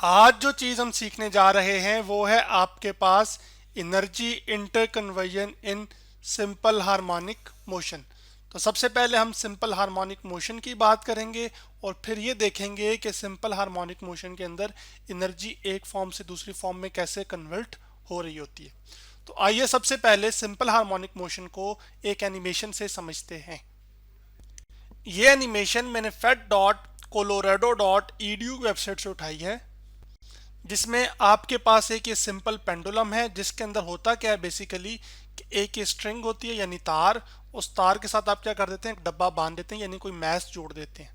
आज जो चीज हम सीखने जा रहे हैं वो है आपके पास energy interconversion in simple harmonic motion. तो सबसे पहले हम सिंपल हार्मोनिक मोशन की बात करेंगे और फिर ये देखेंगे कि सिंपल हार्मोनिक मोशन के अंदर एनर्जी एक फॉर्म से दूसरी फॉर्म में कैसे कन्वर्ट हो रही होती है। तो आइए सबसे पहले सिंपल हार्मोनिक मोशन को एक एनिमेशन से समझते हैं। ये एनिमेशन मैंने fed.colorado.edu वेबसाइट से उठाई है, जिसमें आपके पास एक ये सिंपल पेंडुलम है जिसके अंदर होता क्या है बेसिकली कि एक ये स्ट्रिंग होती है यानी तार। उस तार के साथ आप क्या कर देते हैं, एक डब्बा बांध देते हैं यानी कोई मैश जोड़ देते हैं।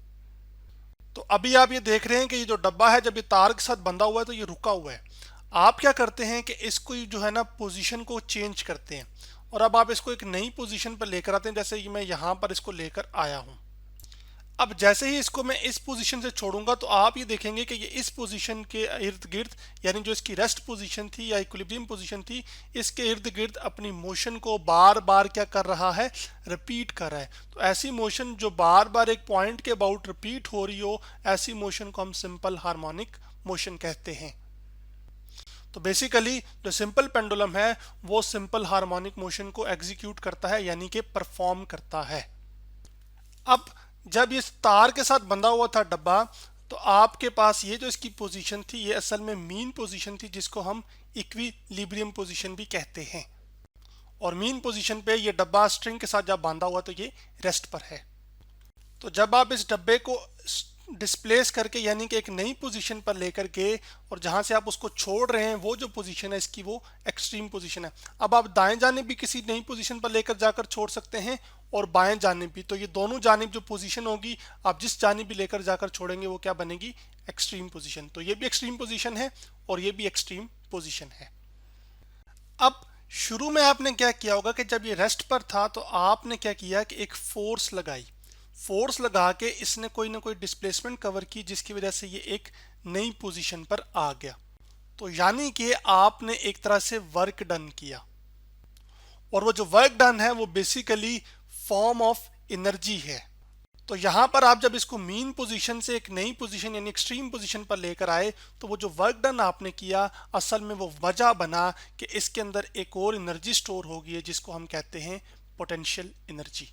तो अभी आप ये देख रहे हैं कि ये जो डब्बा है जब ये तार के साथ बंधा हुआ है तो ये रुका हुआ है। आप क्या करते हैं कि इसको जो है ना पोजीशन को चेंज करते हैं और अब आप इसको एक नई पोजीशन पर लेकर आते हैं। जैसे कि मैं यहाँ पर इसको लेकर आया हूँ। अब जैसे ही इसको मैं इस पोजीशन से छोड़ूंगा तो आप ये देखेंगे कि ये इस पोजीशन के इर्द गिर्द यानी जो इसकी रेस्ट पोजीशन थी या इक्विलिब्रियम पोजीशन थी, इसके इर्द गिर्द अपनी मोशन को बार बार क्या कर रहा है, रिपीट कर रहा है। तो ऐसी मोशन जो बार बार एक पॉइंट के अबाउट रिपीट हो रही हो, ऐसी मोशन को हम सिंपल हार्मोनिक मोशन कहते हैं। तो बेसिकली जो सिंपल पेंडुलम है वो सिंपल हार्मोनिक मोशन को एग्जीक्यूट करता है यानी कि परफॉर्म करता है। अब जब इस तार के साथ बंधा हुआ था डब्बा, तो आपके पास ये जो इसकी पोजीशन थी ये असल में मीन पोजीशन थी, जिसको हम इक्विलिब्रियम पोजीशन भी कहते हैं। और मीन पोजीशन पे ये डब्बा स्ट्रिंग के साथ जब बांधा हुआ तो ये रेस्ट पर है। तो जब आप इस डब्बे को डिस्प्लेस करके यानी कि एक नई पोजीशन पर लेकर के और जहां से आप उसको छोड़ रहे हैं वो जो पोजीशन है इसकी वो एक्सट्रीम पोजीशन है। अब आप दाएं जानिब भी किसी नई पोजीशन पर लेकर जाकर छोड़ सकते हैं और बाएं जानिब भी। तो ये दोनों जानिब जो पोजीशन होगी, आप जिस जानिब भी लेकर जाकर छोड़ेंगे वो क्या बनेगी, एक्सट्रीम पोजीशन। तो ये भी एक्सट्रीम पोजीशन है और ये भी एक्सट्रीम पोजीशन है। अब शुरू में आपने क्या किया होगा कि जब ये रेस्ट पर था तो आपने क्या किया कि एक फोर्स लगाई। फोर्स लगा के इसने कोई ना कोई डिस्प्लेसमेंट कवर की जिसकी वजह से ये एक नई पोजीशन पर आ गया। तो यानी कि आपने एक तरह से वर्क डन किया और वो जो वर्क डन है वो बेसिकली फॉर्म ऑफ एनर्जी है। तो यहां पर आप जब इसको मीन पोजीशन से एक नई पोजीशन यानी एक्सट्रीम पोजीशन पर लेकर आए तो वो जो वर्क डन आपने किया असल में वो वजह बना कि इसके अंदर एक और एनर्जी स्टोर हो गई है जिसको हम कहते हैं पोटेंशियल एनर्जी।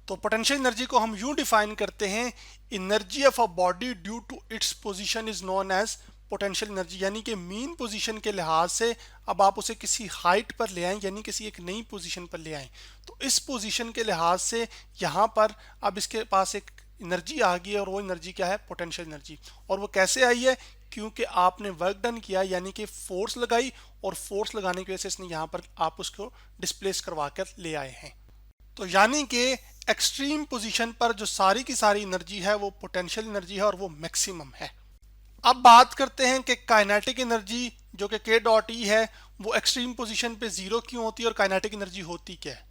तो पोटेंशियल एनर्जी को हम यूं डिफाइन करते हैं, energy of a body due to its position is known as potential energy. यानी कि मीन पोजीशन के लिहाज से अब आप उसे किसी हाइट पर ले आए यानी किसी एक नई पोजीशन पर ले आए, तो इस पोजीशन के लिहाज से यहाँ पर अब इसके पास एक एनर्जी आ गई है और वो एनर्जी क्या है, पोटेंशियल एनर्जी। और वो कैसे आई है, क्योंकि आपने वर्क डन किया यानी कि फोर्स लगाई और फोर्स लगाने की वजह से इसने यहाँ पर आप उसको डिस्प्लेस करवा कर ले आए हैं। तो यानी कि एक्सट्रीम पोजीशन पर जो सारी की सारी एनर्जी है वो पोटेंशियल एनर्जी है और वो मैक्सिमम है। अब बात करते हैं कि काइनेटिक एनर्जी जो कि k डॉट ई है वो एक्सट्रीम पोजीशन पे जीरो क्यों होती है और काइनेटिक एनर्जी होती क्या है।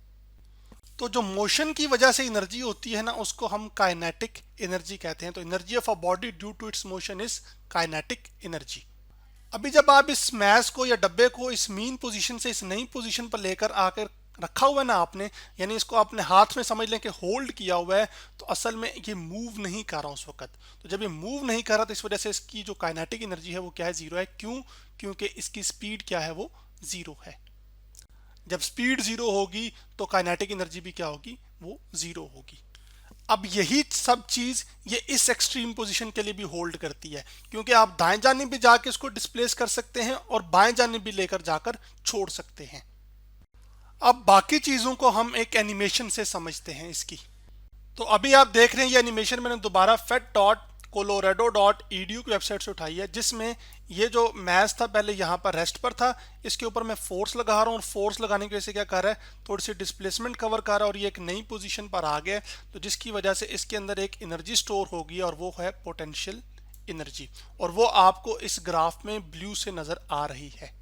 तो जो मोशन की वजह से एनर्जी होती है ना उसको हम काइनेटिक एनर्जी कहते हैं। तो energy of a body due to its motion is kinetic energy. अभी जब आप इस मैश को या डब्बे को इस मीन पोजीशन से इस नई पोजीशन पर लेकर आकर रखा हुआ है ना आपने, यानी इसको आपने हाथ में समझ लें कि होल्ड किया हुआ है, तो असल में ये मूव नहीं कर रहा उस वक्त। तो जब ये मूव नहीं कर रहा तो इस वजह से इसकी जो काइनेटिक एनर्जी है वो क्या है, जीरो है। क्यों, क्योंकि इसकी स्पीड क्या है, वो जीरो है। जब स्पीड जीरो होगी तो काइनेटिक एनर्जी भी क्या होगी, वो जीरो होगी। अब यही सब चीज ये इस एक्सट्रीम पोजीशन के लिए भी होल्ड करती है, क्योंकि आप दाएं जानिब भी जाके इसको डिस्प्लेस कर सकते हैं और बाएं जानिब भी लेकर जाकर छोड़ सकते हैं। अब बाकी चीजों को हम एक एनिमेशन से समझते हैं इसकी। तो अभी आप देख रहे हैं ये एनिमेशन मैंने दोबारा fed.colorado.edu की वेबसाइट से उठाई है, जिसमें ये जो मैच था पहले यहाँ पर रेस्ट पर था, इसके ऊपर मैं फोर्स लगा रहा हूँ और फोर्स लगाने की वजह से क्या कर रहा है, थोड़ी सी डिस्प्लेसमेंट कवर कर रहा है और ये एक नई पोजीशन पर आ गया, तो जिसकी वजह से इसके अंदर एक एनर्जी स्टोर होगी और वो है पोटेंशियल एनर्जी। और वो आपको इस ग्राफ में ब्लू से नजर आ रही है।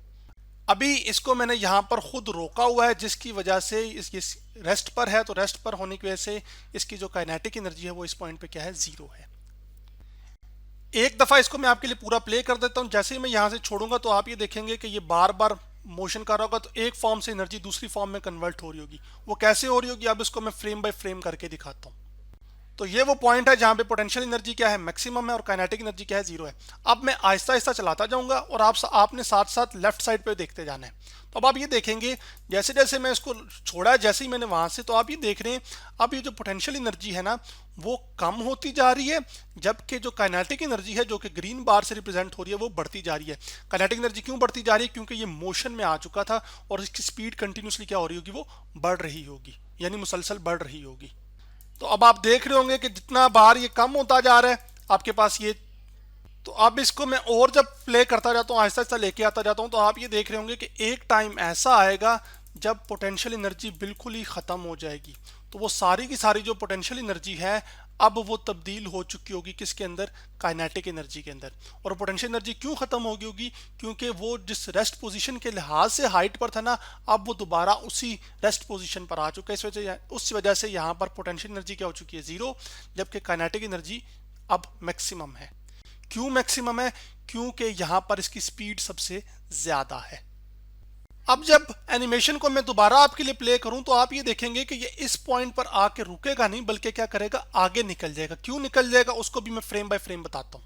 अभी इसको मैंने यहाँ पर खुद रोका हुआ है जिसकी वजह से इस रेस्ट पर है, तो रेस्ट पर होने की वजह से इसकी जो काइनेटिक एनर्जी है वो इस पॉइंट पे क्या है, जीरो है। एक दफा इसको मैं आपके लिए पूरा प्ले कर देता हूँ। जैसे ही मैं यहाँ से छोड़ूंगा तो आप ये देखेंगे कि ये बार बार मोशन कर रहा होगा, तो एक फॉर्म से एनर्जी दूसरी फॉर्म में कन्वर्ट हो रही होगी। वो कैसे हो रही होगी, अब इसको मैं फ्रेम बाय फ्रेम करके दिखाता हूँ। तो ये वो पॉइंट है जहां पे पोटेंशियल एनर्जी क्या है, मैक्सिमम है, और काइनेटिक एनर्जी क्या है, जीरो है। अब मैं आहिस्ता आहिस्ता चलाता जाऊंगा और आपने साथ साथ लेफ्ट साइड पे देखते जाना है। तो अब आप ये देखेंगे जैसे जैसे मैं इसको छोड़ा, जैसे ही मैंने वहां से, तो आप ये देख रहे हैं अब ये जो पोटेंशियल एनर्जी है ना वो कम होती जा रही है, जबकि जो काइनेटिक एनर्जी है जो कि ग्रीन बार से रिप्रेजेंट हो रही है वो बढ़ती जा रही है। काइनेटिक एनर्जी क्यों बढ़ती जा रही है, क्योंकि ये मोशन में आ चुका था और इसकी स्पीड कंटिन्यूसली क्या हो रही होगी, वो बढ़ रही होगी, यानी मुसलसल बढ़ रही होगी। तो अब आप देख रहे होंगे कि जितना बार ये कम होता जा रहा है आपके पास ये। तो अब इसको मैं और जब प्ले करता जाता हूँ, आहिस्ता आहिस्ता लेके आता जाता हूँ, तो आप ये देख रहे होंगे कि एक टाइम ऐसा आएगा जब पोटेंशियल एनर्जी बिल्कुल ही ख़त्म हो जाएगी। तो वो सारी की सारी जो पोटेंशियल एनर्जी है अब वो तब्दील हो चुकी होगी किसके अंदर, काइनेटिक एनर्जी के अंदर। और पोटेंशियल एनर्जी क्यों ख़त्म होगी होगी, क्योंकि वो जिस रेस्ट पोजीशन के लिहाज से हाइट पर था ना, अब वो दोबारा उसी रेस्ट पोजीशन पर आ चुका है। उस वजह से यहाँ पर पोटेंशियल एनर्जी क्या हो चुकी है, ज़ीरो, जबकि काइनेटिक एनर्जी अब मैक्सिमम है। क्यों मैक्सिमम है, क्योंकि यहां पर इसकी स्पीड सबसे ज्यादा है। अब जब एनिमेशन को मैं दोबारा आपके लिए प्ले करूं तो आप ये देखेंगे कि ये इस पॉइंट पर आके रुकेगा नहीं, बल्कि क्या करेगा, आगे निकल जाएगा। क्यों निकल जाएगा उसको भी मैं फ्रेम बाय फ्रेम बताता हूं।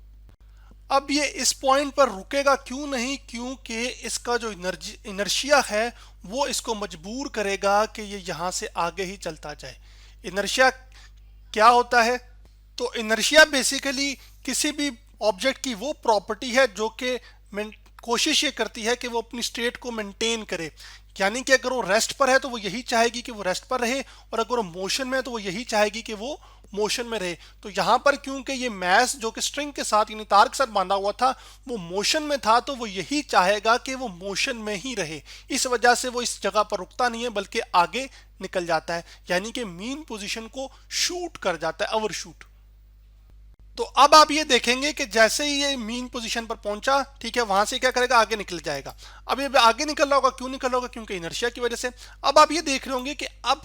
अब ये इस पॉइंट पर रुकेगा क्यों नहीं, क्योंकि इसका जो इनर्शिया है वो इसको मजबूर करेगा कि ये यहां से आगे ही चलता जाए। इनर्शिया क्या होता है, तो इनर्शिया बेसिकली किसी भी ऑब्जेक्ट की वो प्रॉपर्टी है जो कि कोशिश ये करती है कि वो अपनी स्टेट को मेंटेन करे। यानी कि अगर वो रेस्ट पर है तो वो यही चाहेगी कि वो रेस्ट पर रहे, और अगर वो मोशन में है तो वो यही चाहेगी कि वो मोशन में रहे। तो यहाँ पर क्योंकि ये मैस जो कि स्ट्रिंग के साथ यानी तार के साथ बांधा हुआ था वो मोशन में था, तो वो यही चाहेगा कि वो मोशन में ही रहे। इस वजह से वो इस जगह पर रुकता नहीं है बल्कि आगे निकल जाता है, यानी कि मीन पोजीशन को शूट कर जाता है, ओवर शूट। तो अब आप ये देखेंगे कि जैसे ही ये मीन पोजीशन पर पहुंचा, ठीक है, वहां से क्या करेगा, आगे निकल जाएगा। अब ये आगे निकल रहा होगा, क्यों निकल रहा होगा, क्योंकि इनर्शिया की वजह से। अब आप ये देख रहे होंगे कि अब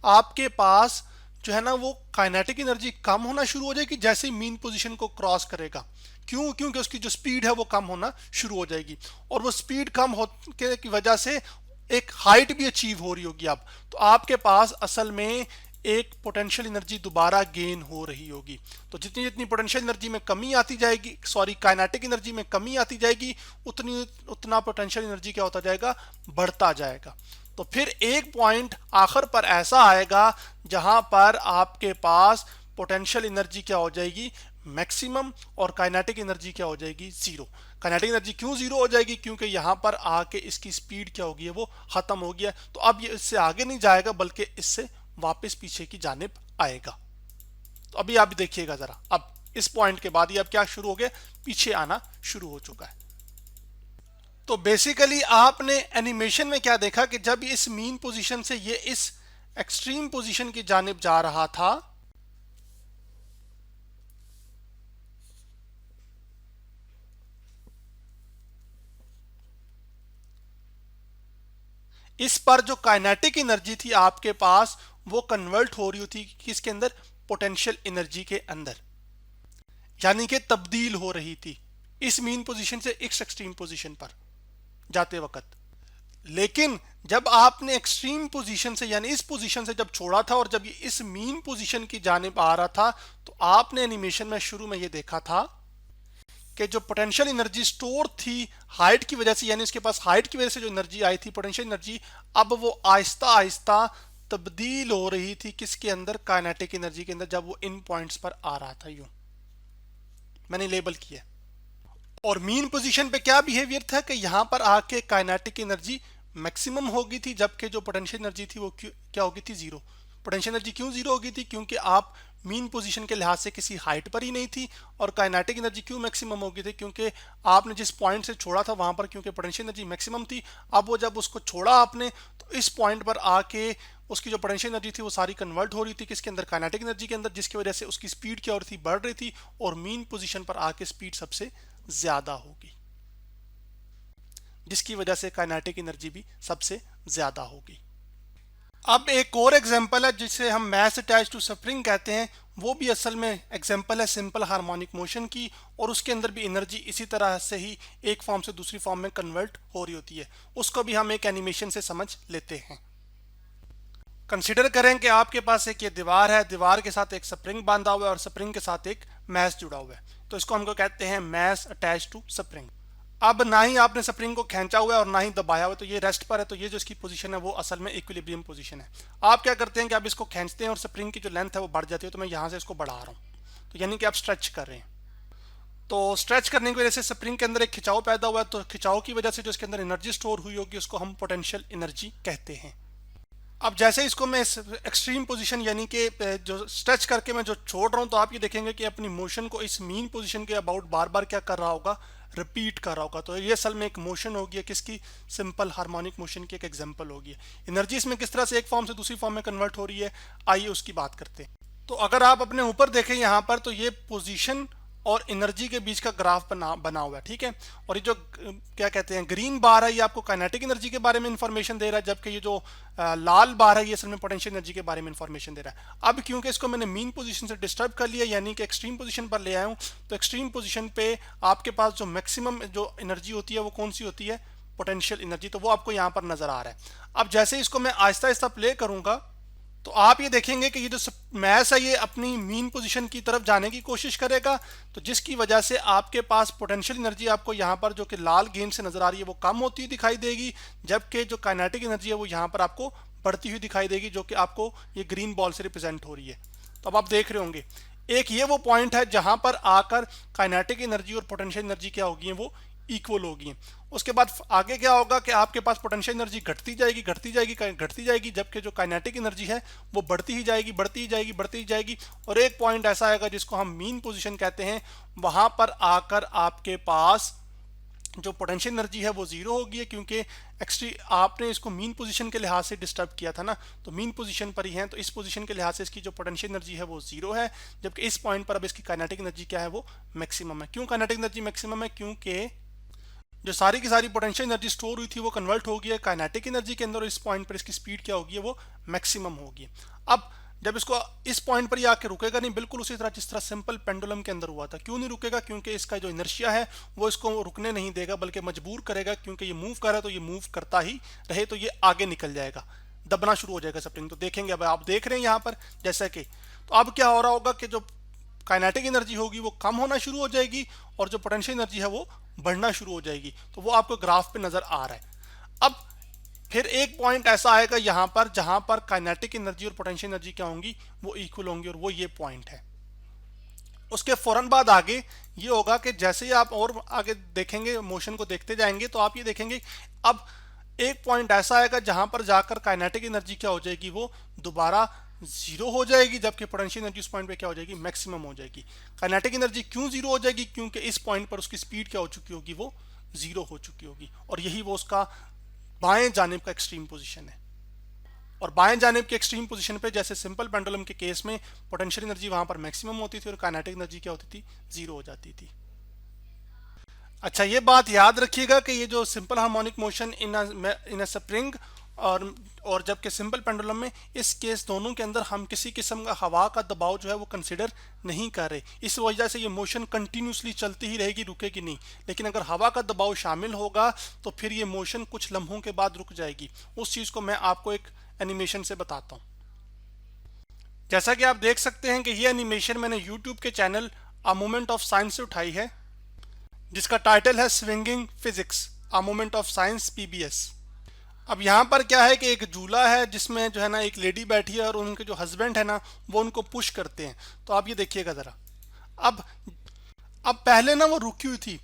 आपके पास जो है ना वो काइनेटिक एनर्जी कम होना शुरू हो जाएगी जैसे ही मीन पोजीशन को क्रॉस करेगा। क्यों, क्योंकि उसकी जो स्पीड है वो कम होना शुरू हो जाएगी, और वो स्पीड कम होने की वजह से एक हाइट भी अचीव हो रही होगी। अब तो आपके पास असल में एक पोटेंशियल एनर्जी दोबारा गेन हो रही होगी। तो जितनी जितनी पोटेंशियल एनर्जी में कमी आती जाएगी, सॉरी काइनेटिक एनर्जी में कमी आती जाएगी, उतना पोटेंशियल एनर्जी क्या होता जाएगा, बढ़ता जाएगा। तो फिर एक पॉइंट आखिर पर ऐसा आएगा जहां पर आपके पास पोटेंशियल एनर्जी क्या हो जाएगी, मैक्सिमम, और काइनेटिक एनर्जी क्या हो जाएगी, जीरो। काइनेटिक एनर्जी क्यों जीरो हो जाएगी, क्योंकि यहां पर आके इसकी स्पीड क्या होगी, वो खत्म हो गया। तो अब ये इससे आगे नहीं जाएगा बल्कि इससे वापस पीछे की जानिब आएगा। तो अभी आप देखिएगा जरा, अब इस पॉइंट के बाद ये अब क्या शुरू हो गया, पीछे आना शुरू हो चुका है। तो बेसिकली आपने एनिमेशन में क्या देखा कि जब इस मीन पोजीशन से ये इस एक्सट्रीम पोजीशन की जानिब जा रहा था, इस पर जो काइनेटिक एनर्जी थी आपके पास वो कन्वर्ट हो रही थी किसके अंदर, पोटेंशियल एनर्जी के अंदर, यानी कि तब्दील हो रही थी इस मीन पोजीशन से इस एक्सट्रीम पोजीशन पर जाते वक्त। लेकिन जब आपने एक्सट्रीम पोजीशन से यानी इस पोजीशन से जब छोड़ा था और जब ये इस मीन पोजीशन की जानिब आ रहा था, तो आपने एनिमेशन में शुरू में ये देखा था कि जो पोटेंशियल एनर्जी स्टोर थी हाइट की वजह से, यानी इसके पास हाइट की वजह से जो एनर्जी आई थी पोटेंशियल एनर्जी, अब वो आहिस्ता आहिस्ता तब्दील हो रही थी किसके अंदर, काइनेटिक एनर्जी के अंदर, जब वो इन पॉइंट्स पर आ रहा था। यूं मैंने लेबल किया। और मीन पोजीशन पे क्या बिहेवियर था कि यहां पर आके काइनेटिक एनर्जी मैक्सिमम हो गई थी, जबकि जो पोटेंशियल एनर्जी थी वो क्या हो गई थी, जीरो। पोटेंशियल एनर्जी क्यों जीरो हो गई थी, क्योंकि आप मीन पोजीशन के लिहाज से किसी हाइट पर ही नहीं थी। और काइनेटिक एनर्जी क्यों मैक्सिमम हो गई थी, क्योंकि आपने जिस पॉइंट से छोड़ा था वहां पर क्योंकि पोटेंशियल एनर्जी मैक्सिमम थी। अब वो जब उसको छोड़ा आपने तो इस पॉइंट पर आके उसकी जो पोटेंशियल एनर्जी थी वो सारी कन्वर्ट हो रही थी किसके अंदर, काइनेटिक एनर्जी के अंदर, जिसकी वजह से उसकी स्पीड क्या हो रही थी, बढ़ रही थी, और मीन पोजीशन पर आके स्पीड सबसे ज्यादा होगी, जिसकी वजह से काइनेटिक एनर्जी भी सबसे ज्यादा होगी। अब एक और एग्जांपल है जिसे हम मैस अटैच टू स्प्रिंग कहते हैं, वो भी असल में एग्जांपल है सिंपल हार्मोनिक मोशन की, और उसके अंदर भी एनर्जी इसी तरह से ही एक फॉर्म से दूसरी फॉर्म में कन्वर्ट हो रही होती है। उसको भी हम एक एनिमेशन से समझ लेते हैं। कंसिडर करें कि आपके पास एक ये दीवार है, दीवार के साथ एक स्प्रिंग बांधा हुआ है और स्प्रिंग के साथ एक मैश जुड़ा हुआ है, तो इसको हमको कहते हैं मैश अटैच टू स्प्रिंग। अब ना ही आपने स्प्रिंग को खींचा हुआ है और ना ही दबाया हुआ है, तो ये रेस्ट पर है, तो ये जो इसकी पोजीशन है वो असल में इक्विलिब्रियम पोजीशन है। आप क्या करते हैं कि आप इसको खींचते हैं और स्प्रिंग की जो लेंथ है वो बढ़ जाती है, तो मैं यहाँ से इसको बढ़ा रहा हूँ, तो यानी कि आप स्ट्रेच कर रहे हैं। तो स्ट्रेच करने की वजह से स्प्रिंग के अंदर एक खिंचाव पैदा हुआ है, तो खिंचाव की वजह से जो इसके अंदर एनर्जी स्टोर हुई होगी उसको हम पोटेंशियल एनर्जी कहते हैं। अब जैसे इसको मैं एक्सट्रीम पोजीशन यानी कि जो स्ट्रेच करके मैं जो छोड़ रहा हूँ, तो आप ये देखेंगे कि अपनी मोशन को इस मीन पोजीशन के अबाउट बार बार क्या कर रहा होगा, रिपीट कर रहा होगा। तो ये असल में एक मोशन होगी, किसकी, सिंपल हार्मोनिक मोशन की एक एग्जांपल होगी। एनर्जी इसमें किस तरह से एक फॉर्म से दूसरी फॉर्म में कन्वर्ट हो रही है, आइए उसकी बात करते हैं। तो अगर आप अपने ऊपर देखें यहाँ पर, तो ये पोजीशन और एनर्जी के बीच का ग्राफ बना हुआ है, ठीक है। और ये जो क्या कहते हैं ग्रीन बार है, ये आपको काइनेटिक एनर्जी के बारे में इंफॉर्मेशन दे रहा है, जबकि ये जो लाल बार है ये असल में पोटेंशियल एनर्जी के बारे में इंफॉर्मेशन दे रहा है। अब क्योंकि इसको मैंने मीन पोजीशन से डिस्टर्ब कर लिया, यानी कि एक्सट्रीम पोजीशन पर ले आया हूँ, तो एक्सट्रीम पोजीशन पे आपके पास जो मैक्सिमम जो एनर्जी होती है वो कौन सी होती है, पोटेंशियल एनर्जी, तो वो आपको यहाँ पर नजर आ रहा है। अब जैसे इसको मैं आहिस्ता आहिस्ता प्ले करूंगा, तो आप ये देखेंगे कि ये जो मैस है ये अपनी मीन पोजीशन की तरफ जाने की कोशिश करेगा, तो जिसकी वजह से आपके पास पोटेंशियल एनर्जी आपको यहाँ पर जो कि लाल गेंद से नजर आ रही है वो कम होती हुई दिखाई देगी, जबकि जो काइनेटिक एनर्जी है वो यहाँ पर आपको बढ़ती हुई दिखाई देगी, जो कि आपको ये ग्रीन बॉल से रिप्रेजेंट हो रही है। तो अब आप देख रहे होंगे एक ये वो पॉइंट है जहां पर आकर काइनेटिक एनर्जी और पोटेंशियल एनर्जी क्या होगी, वो इक्वल होगी। उसके बाद आगे क्या होगा कि आपके पास पोटेंशियल एनर्जी घटती जाएगी घटती जाएगी घटती जाएगी, जबकि जो काइनेटिक एनर्जी है वो बढ़ती ही जाएगी बढ़ती ही जाएगी बढ़ती ही जाएगी, और एक पॉइंट ऐसा आएगा जिसको हम मीन पोजीशन कहते हैं। वहां पर आकर आपके पास जो पोटेंशियल एनर्जी है वो जीरो होगी, क्योंकि एक्सट्री आपने इसको मीन पोजीशन के लिहाज से डिस्टर्ब किया था ना, तो मीन पोजीशन पर ही है, तो इस पोजीशन के लिहाज से इसकी जो पोटेंशियल एनर्जी है वो जीरो है, जबकि इस पॉइंट पर अब इसकी काइनेटिक एनर्जी क्या है, वो मैक्सिमम है। क्यों काइनेटिक एनर्जी मैक्सिमम है, क्योंकि जो सारी की सारी पोटेंशियल एनर्जी स्टोर हुई थी वो कन्वर्ट हो गई है काइनेटिक एनर्जी के अंदर, और इस पॉइंट पर इसकी स्पीड क्या होगी, वो मैक्सिमम होगी। अब जब इसको इस पॉइंट पर ही आके रुकेगा नहीं, बिल्कुल उसी तरह जिस तरह सिंपल पेंडुलम के अंदर हुआ था। क्यों नहीं रुकेगा, क्योंकि इसका जो इनर्शिया है वो इसको रुकने नहीं देगा, बल्कि मजबूर करेगा, क्योंकि ये मूव कर रहा है तो ये मूव करता ही रहे, तो ये आगे निकल जाएगा, दबना शुरू हो जाएगा स्प्रिंग। तो देखेंगे अब आप देख रहे हैं यहाँ पर जैसा कि, तो अब क्या हो रहा होगा कि जो काइनेटिक एनर्जी होगी वो कम होना शुरू हो जाएगी और जो पोटेंशियल एनर्जी है वो बढ़ना शुरू हो जाएगी, तो वो आपको ग्राफ पे नजर आ रहा है। अब फिर एक पॉइंट ऐसा आएगा यहाँ पर जहां पर काइनेटिक एनर्जी और पोटेंशियल एनर्जी क्या होंगी, वो इक्वल होंगी, और वो ये पॉइंट है। उसके फौरन बाद आगे ये होगा कि जैसे ही आप और आगे देखेंगे, मोशन को देखते जाएंगे, तो आप ये देखेंगे अब एक पॉइंट ऐसा आएगा जहां पर जाकर काइनेटिक एनर्जी क्या हो जाएगी, वो दोबारा जीरो हो जाएगी, जबकि पोटेंशियल एनर्जी उस पॉइंट पे क्या हो जाएगी, मैक्सिमम हो जाएगी। काइनेटिक एनर्जी क्यों जीरो हो जाएगी, क्योंकि इस पॉइंट पर उसकी स्पीड क्या हो चुकी होगी, वो जीरो हो चुकी होगी, और यही वो उसका बाएं जानिब का एक्सट्रीम पोजीशन है। और बाएं जानिब के एक्सट्रीम पोजीशन पे जैसे सिंपल पेंडुलम के केस में पोटेंशियल एनर्जी वहां पर मैक्सिमम होती थी और काइनेटिक एनर्जी क्या होती थी, जीरो हो जाती थी। अच्छा, ये बात याद रखिएगा कि ये जो simple harmonic motion in a spring और जबकि सिंपल पेंडुलम में, इस केस दोनों के अंदर हम किसी किस्म का हवा का दबाव जो है वो कंसिडर नहीं कर रहे। इस वजह से ये मोशन कंटिन्यूसली चलती ही रहेगी, रुकेगी नहीं। लेकिन अगर हवा का दबाव शामिल होगा तो फिर ये मोशन कुछ लम्हों के बाद रुक जाएगी। उस चीज़ को मैं आपको एक एनिमेशन से बताता हूँ। जैसा कि आप देख सकते हैं कि ये एनिमेशन मैंने यूट्यूब के channel a moment of science से उठाई है, जिसका टाइटल है swinging physics a moment of science PBS. अब यहाँ पर क्या है कि एक झूला है जिसमें जो है ना एक लेडी बैठी है और उनके जो हस्बैंड है ना वो उनको पुश करते हैं। तो आप ये देखिएगा ज़रा, अब पहले ना वो रुकी हुई थी,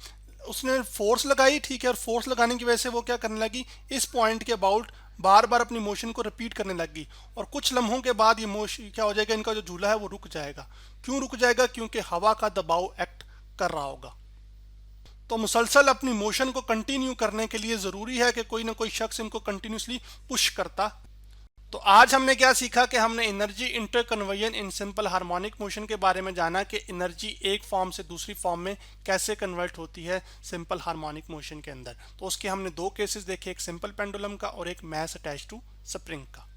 उसने फोर्स लगाई, ठीक है, और फोर्स लगाने की वजह से वो क्या करने लगी, इस पॉइंट के अबाउट बार बार अपनी मोशन को रिपीट करने लगी, और कुछ लम्हों के बाद ये मोशन क्या हो जाएगा, इनका जो झूला है वो रुक जाएगा। क्यों रुक जाएगा, क्योंकि हवा का दबाव एक्ट कर रहा होगा। तो मुसलसल अपनी मोशन को कंटिन्यू करने के लिए ज़रूरी है कि कोई ना कोई शख्स इनको कंटिन्यूसली पुश करता। तो आज हमने क्या सीखा कि हमने energy interconversion in simple harmonic motion के बारे में जाना कि एनर्जी एक फॉर्म से दूसरी फॉर्म में कैसे कन्वर्ट होती है सिंपल हार्मोनिक मोशन के अंदर। तो उसके हमने दो केसेस देखे, एक सिंपल पेंडुलम का और एक मैस अटैच टू स्प्रिंग का।